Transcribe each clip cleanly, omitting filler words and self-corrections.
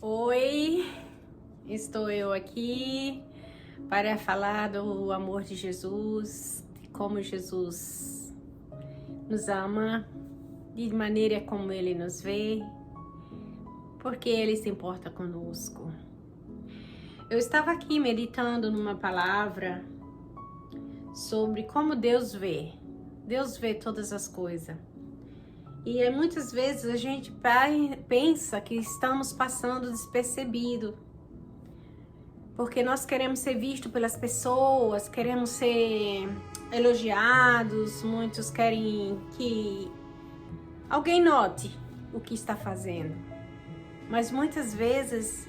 Oi, estou eu aqui para falar do amor de Jesus, de como Jesus nos ama, de maneira como Ele nos vê, porque Ele se importa conosco. Eu estava aqui meditando numa palavra sobre como Deus vê. Deus vê todas as coisas. E muitas vezes a gente pensa que estamos passando despercebido, porque nós queremos ser vistos pelas pessoas, queremos ser elogiados, muitos querem que alguém note o que está fazendo. Mas muitas vezes,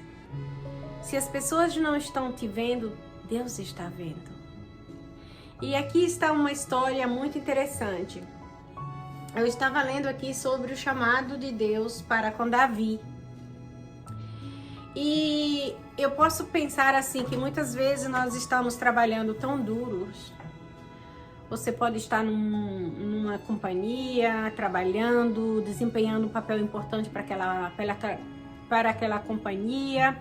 se as pessoas não estão te vendo, Deus está vendo. E aqui está uma história muito interessante. Eu estava lendo aqui sobre o chamado de Deus para com Davi. E eu posso pensar assim, que muitas vezes nós estamos trabalhando tão duros. Você pode estar numa companhia, trabalhando, desempenhando um papel importante para aquela companhia.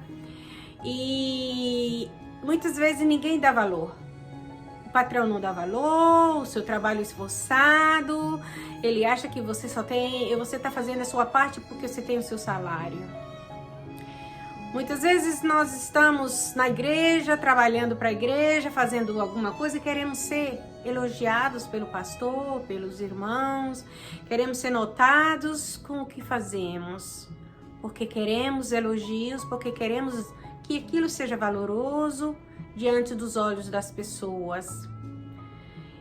E muitas vezes ninguém dá valor. O patrão não dá valor, o seu trabalho esforçado, ele acha que você está fazendo a sua parte porque você tem o seu salário. Muitas vezes nós estamos na igreja, trabalhando para a igreja, fazendo alguma coisa e queremos ser elogiados pelo pastor, pelos irmãos, queremos ser notados com o que fazemos, porque queremos elogios, porque queremos que aquilo seja valoroso diante dos olhos das pessoas.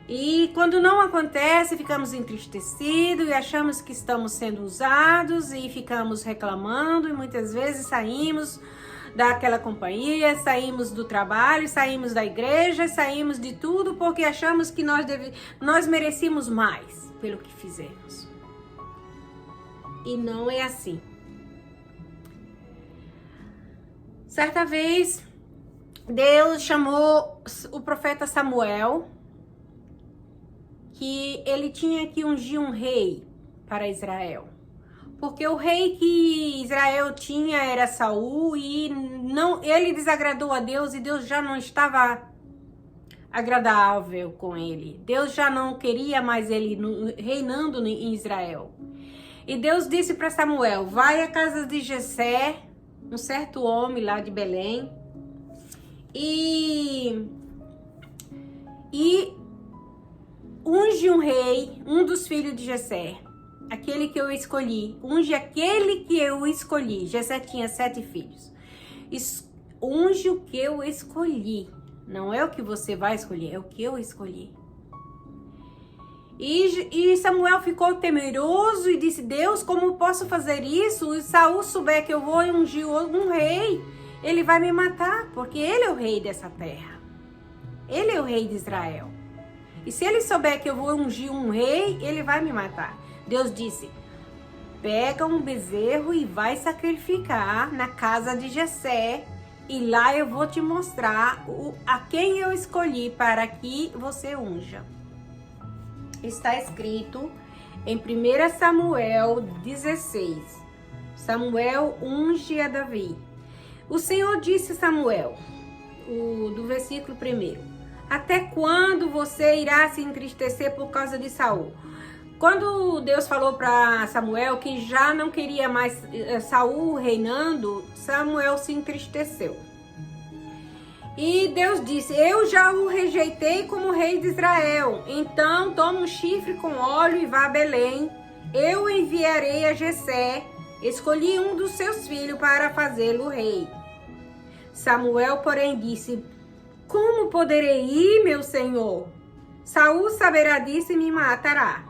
E quando não acontece, ficamos entristecidos e achamos que estamos sendo usados e ficamos reclamando, e muitas vezes saímos daquela companhia, saímos do trabalho, saímos da igreja, saímos de tudo porque achamos que nós merecíamos mais pelo que fizemos. E não é assim. Certa vez, Deus chamou o profeta Samuel, que ele tinha que ungir um rei para Israel. Porque o rei que Israel tinha era Saul e ele desagradou a Deus e Deus já não estava agradável com ele. Deus já não queria mais ele reinando em Israel. E Deus disse para Samuel: vai à casa de Jessé, um certo homem lá de Belém, e unge um rei, um dos filhos de Jessé, aquele que eu escolhi. Unge aquele que eu escolhi. Jessé tinha 7 filhos. Unge o que eu escolhi. Não é o que você vai escolher, é o que eu escolhi. E Samuel ficou temeroso e disse: Deus, como posso fazer isso? E Saul souber que eu vou ungir um rei, ele vai me matar, porque ele é o rei dessa terra. Ele é o rei de Israel. E se ele souber que eu vou ungir um rei, ele vai me matar. Deus disse: pega um bezerro e vai sacrificar na casa de Jessé, e lá eu vou te mostrar a quem eu escolhi para que você unja. Está escrito em 1 Samuel 16. Samuel unge a Davi. O Senhor disse a Samuel, do versículo 1: até quando você irá se entristecer por causa de Saul? Quando Deus falou para Samuel que já não queria mais Saul reinando, Samuel se entristeceu. E Deus disse: eu já o rejeitei como rei de Israel. Então toma um chifre com óleo e vá a Belém. Eu enviarei a Jessé. Escolhi um dos seus filhos para fazê-lo rei. Samuel, porém, disse: como poderei ir, meu senhor? Saul saberá disso e me matará.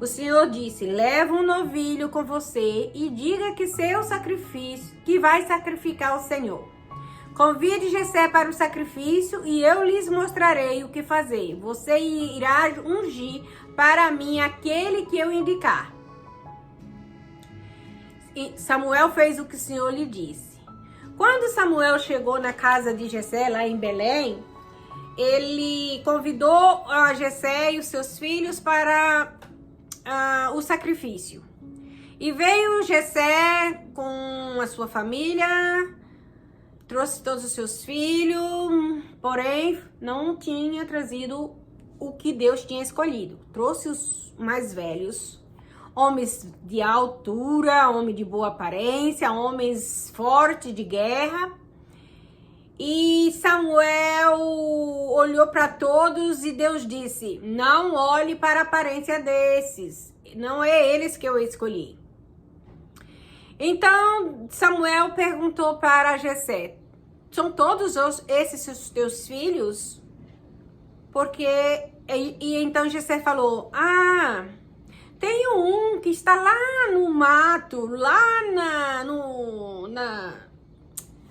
O Senhor disse: leva um novilho com você e diga que seu sacrifício, que vai sacrificar o Senhor. Convide Jessé para o sacrifício e eu lhes mostrarei o que fazer. Você irá ungir para mim aquele que eu indicar. E Samuel fez o que o Senhor lhe disse. Quando Samuel chegou na casa de Jessé, lá em Belém, ele convidou a Jessé e os seus filhos para o sacrifício. E veio Jessé com a sua família, trouxe todos os seus filhos, porém não tinha trazido o que Deus tinha escolhido. Trouxe os mais velhos, homens de altura, homens de boa aparência, homens fortes de guerra. E Samuel olhou para todos e Deus disse: não olhe para a aparência desses, não é eles que eu escolhi. Então Samuel perguntou para Jessé: são todos esses os teus filhos? E então Jessé falou: tem um que está lá no mato, lá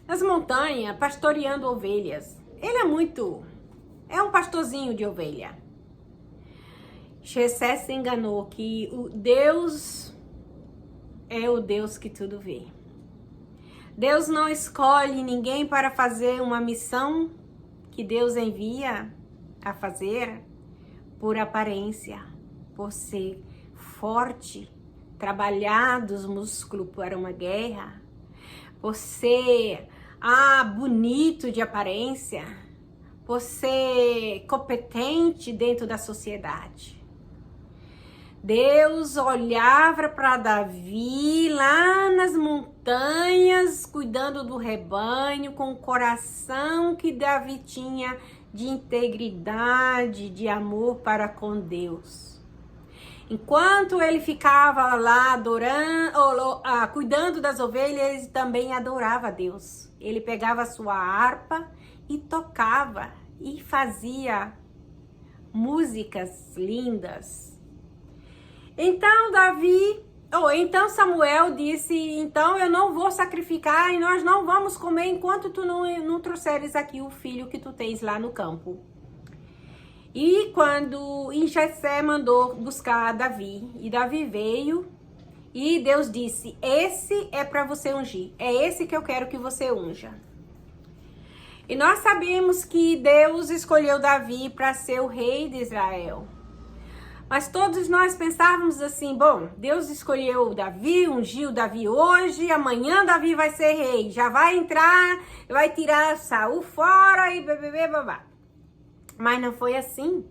nas montanhas, pastoreando ovelhas. Ele é um pastorzinho de ovelha. Jessé se enganou que o Deus é o Deus que tudo vê. Deus não escolhe ninguém para fazer uma missão que Deus envia a fazer por aparência, por ser forte, trabalhar dos músculos para uma guerra, por ser bonito de aparência, por ser competente dentro da sociedade. Deus olhava para Davi lá nas montanhas, cuidando do rebanho, com o coração que Davi tinha de integridade, de amor para com Deus. Enquanto ele ficava lá cuidando das ovelhas, ele também adorava a Deus. Ele pegava a sua harpa e tocava e fazia músicas lindas. Então Samuel disse: então eu não vou sacrificar e nós não vamos comer enquanto tu não trouxeres aqui o filho que tu tens lá no campo. E Jessé mandou buscar Davi, e Davi veio, e Deus disse: esse é para você ungir, é esse que eu quero que você unja. E nós sabemos que Deus escolheu Davi para ser o rei de Israel. Mas todos nós pensávamos assim: bom, Deus escolheu Davi, ungiu Davi hoje, amanhã Davi vai ser rei, já vai entrar, vai tirar Saul fora e babá. Mas não foi assim.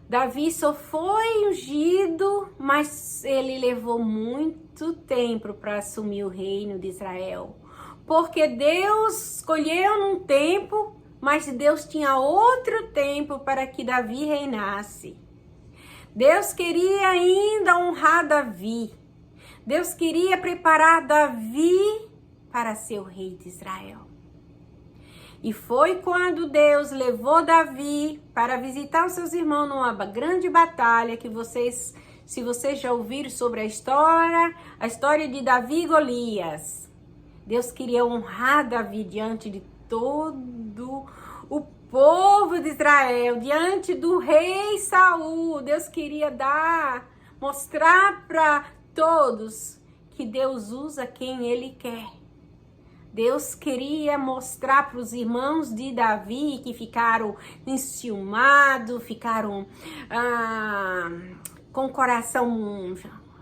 Davi só foi ungido, mas ele levou muito tempo para assumir o reino de Israel. Porque Deus escolheu num tempo, mas Deus tinha outro tempo para que Davi reinasse. Deus queria ainda honrar Davi. Deus queria preparar Davi para ser o rei de Israel. E foi quando Deus levou Davi para visitar os seus irmãos numa grande batalha que se vocês já ouviram sobre a história de Davi e Golias. Deus queria honrar Davi diante de todo o povo de Israel, diante do rei Saul. Deus queria mostrar para todos que Deus usa quem Ele quer. Deus queria mostrar para os irmãos de Davi que ficaram enciumados, ficaram com o coração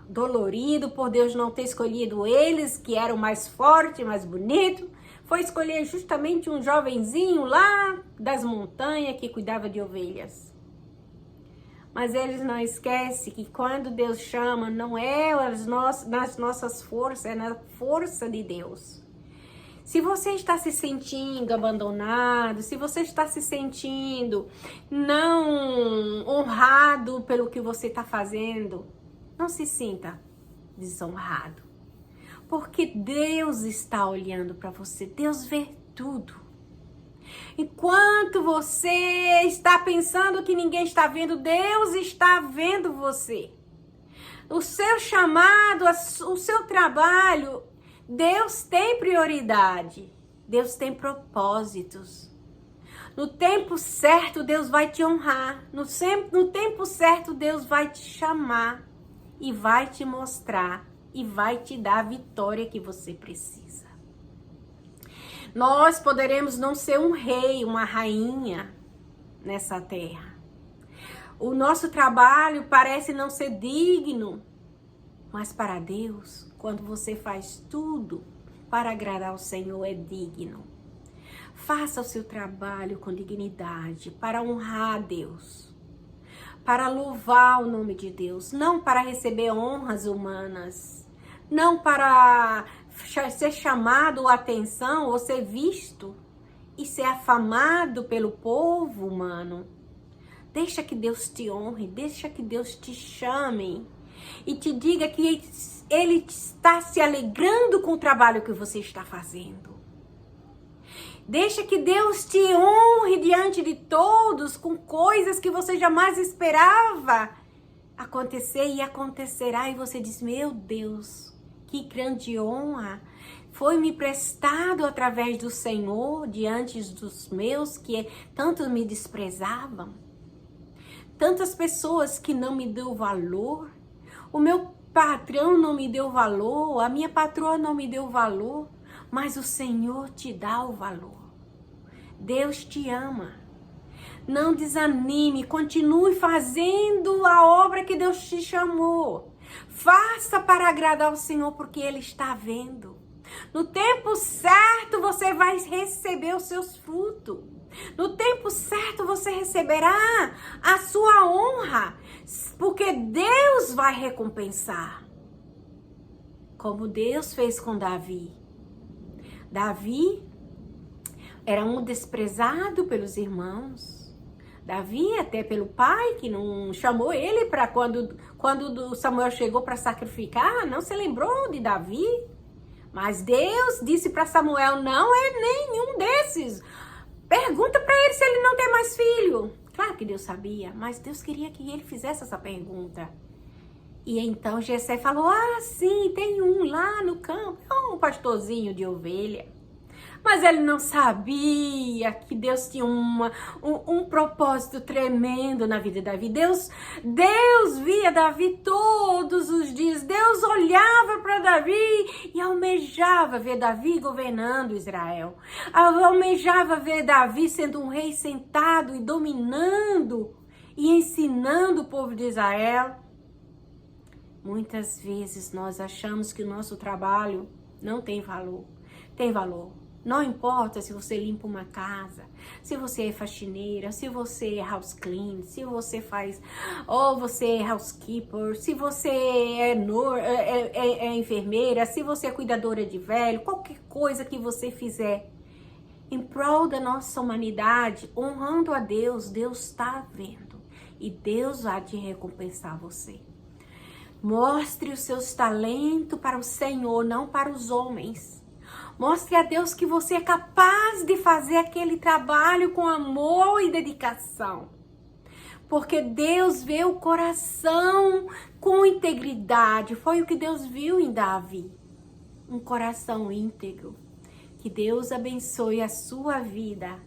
dolorido por Deus não ter escolhido eles, que eram mais fortes, mais bonitos. Foi escolher justamente um jovenzinho lá das montanhas que cuidava de ovelhas. Mas eles não esquecem que quando Deus chama, não é nas nossas forças, é na força de Deus. Se você está se sentindo abandonado, se você está se sentindo não honrado pelo que você está fazendo, não se sinta desonrado. Porque Deus está olhando para você, Deus vê tudo. Enquanto você está pensando que ninguém está vendo, Deus está vendo você. O seu chamado, o seu trabalho, Deus tem prioridade, Deus tem propósitos. No tempo certo, Deus vai te honrar. No tempo certo, Deus vai te chamar e vai te mostrar e vai te dar a vitória que você precisa. Nós poderemos não ser um rei, uma rainha nessa terra. O nosso trabalho parece não ser digno. Mas para Deus, quando você faz tudo para agradar o Senhor, é digno. Faça o seu trabalho com dignidade, para honrar a Deus, para louvar o nome de Deus, não para receber honras humanas, não para ser chamado a atenção ou ser visto e ser afamado pelo povo humano. Deixa que Deus te honre, deixa que Deus te chame e te diga que Ele está se alegrando com o trabalho que você está fazendo. Deixa que Deus te honre diante de todos com coisas que você jamais esperava acontecer e acontecerá. E você diz, meu Deus, que grande honra foi me prestado através do Senhor diante dos meus que tanto me desprezavam. Tantas pessoas que não me deu valor. O meu patrão não me deu valor, a minha patroa não me deu valor. Mas o Senhor te dá o valor. Deus te ama. Não desanime, continue fazendo a obra que Deus te chamou. Faça para agradar o Senhor, porque Ele está vendo. No tempo certo você vai receber os seus frutos. No tempo certo você receberá a sua honra, porque Deus vai recompensar. Como Deus fez com Davi. Davi era um desprezado pelos irmãos. Davi, até pelo pai, que não chamou ele para quando Samuel chegou para sacrificar, não se lembrou de Davi. Mas Deus disse para Samuel, não é nenhum desses. Pergunta para ele se ele não tem mais filho. Claro que Deus sabia, mas Deus queria que ele fizesse essa pergunta. E então Jessé falou, sim, tem um lá no campo, é um pastorzinho de ovelha. Mas ele não sabia que Deus tinha um propósito tremendo na vida de Davi. Deus via Davi todos os dias. Deus olhava para Davi e almejava ver Davi governando Israel. Almejava ver Davi sendo um rei sentado e dominando e ensinando o povo de Israel. Muitas vezes nós achamos que o nosso trabalho não tem valor. Tem valor. Não importa se você limpa uma casa, se você é faxineira, se você é house clean, se você faz, ou você é housekeeper, se você é enfermeira, se você é cuidadora de velho, qualquer coisa que você fizer em prol da nossa humanidade, honrando a Deus, Deus está vendo e Deus vai te recompensar você. Mostre os seus talentos para o Senhor, não para os homens. Mostre a Deus que você é capaz de fazer aquele trabalho com amor e dedicação. Porque Deus vê o coração com integridade. Foi o que Deus viu em Davi. Um coração íntegro. Que Deus abençoe a sua vida.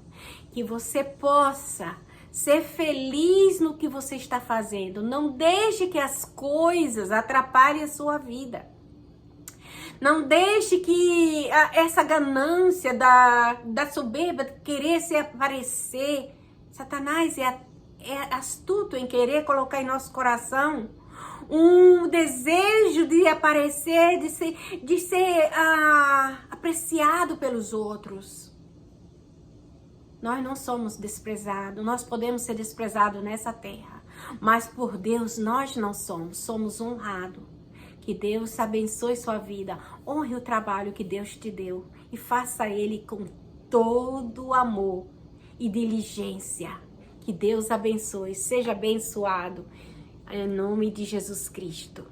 Que você possa ser feliz no que você está fazendo. Não deixe que as coisas atrapalhem a sua vida. Não deixe que essa ganância da soberba de querer se aparecer. Satanás é astuto em querer colocar em nosso coração um desejo de aparecer, de ser apreciado pelos outros. Nós não somos desprezados, nós podemos ser desprezados nessa terra, mas por Deus nós não somos honrados. Que Deus abençoe sua vida, honre o trabalho que Deus te deu e faça ele com todo amor e diligência. Que Deus abençoe, seja abençoado, em nome de Jesus Cristo.